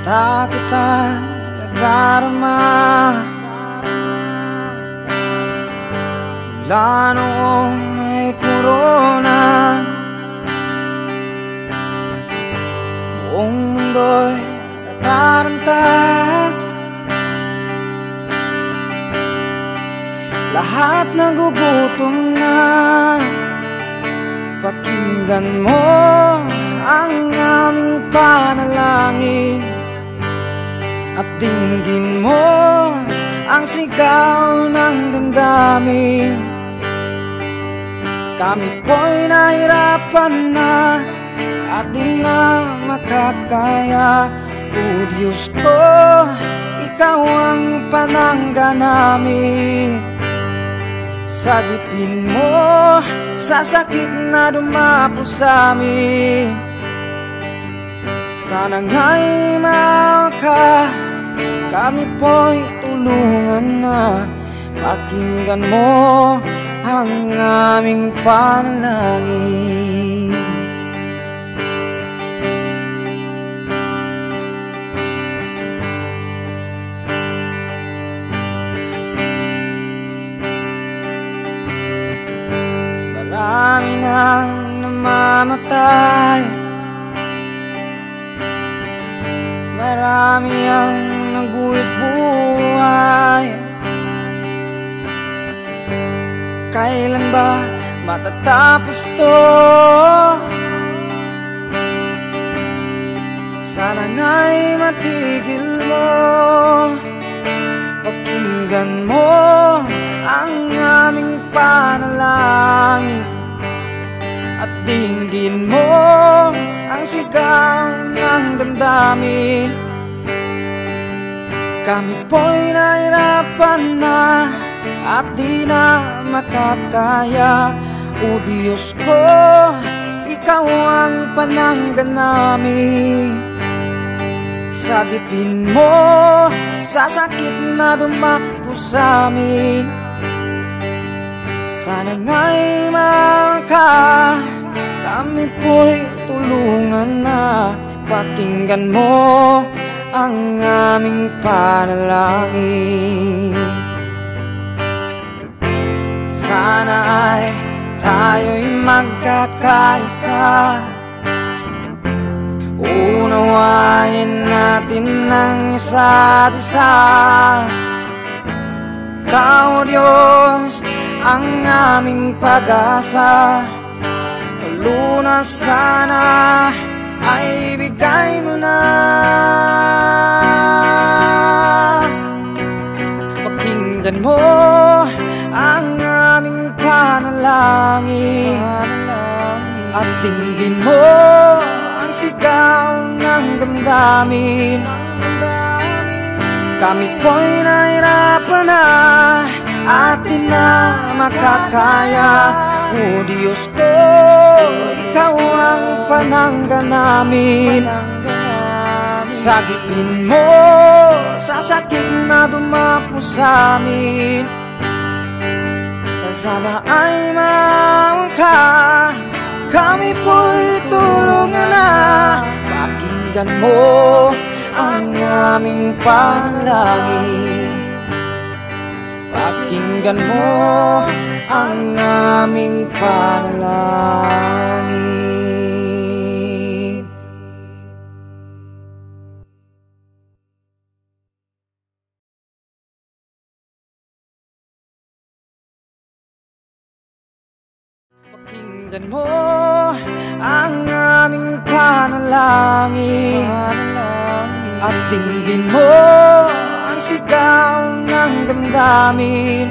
takot at nadarama mula noong may korona. Buong mundo'y nataranta, lahat nagugutom na. Pakinggan mo ang aming panalangin at dinggin mo ang sigaw ng damdamin. Kami po'y nahirapan na at di na makakaya. O Diyos ko, Ikaw ang panangga namin. Sagipin mo sa sakit na dumapo sa amin. Sana nga'y maawa ka, kami po'y tulungan na. Pakinggan mo ang aming panalangin. Marami nang namamatay, marami ang nagbuwis buhay. Kailan ba matatapos to? Sana nga'y matigil mo. Pakinggan mo ang aming panalangin at dinggin mo ang sigaw ng damdamin. Kami po'y nahirapan na at di na makakaya. O Diyos ko, Ikaw ang panangga namin. Sagipin mo sa sakit na dumapo sa amin. Sana nga'y maawa ka, kami po'y tulungan na. Pakinggan mo ang aming panalangin. Sana ay tayo'y magkakaisa, unawain natin ang isa't isa. Ikaw, Diyos, ang aming pag-asa. Lunas sana ay bigay mo na. Pakinggan mo ang aming panalangin at dinggin mo ang sigaw ng damdamin. Kami po'y nahirapan na at di na makakaya. O Diyos ko, Ikaw ang panangga namin. Sagipin mo sa sakit na dumapo sa amin. Sana ay maawa ka, kami po'y tulungan na. Pakinggan mo ang aming panalangin. Pakinggan mo ang aming panalangin. Pakinggan mo ang aming panalangin at dinggin mo ang sigaw ng damdamin.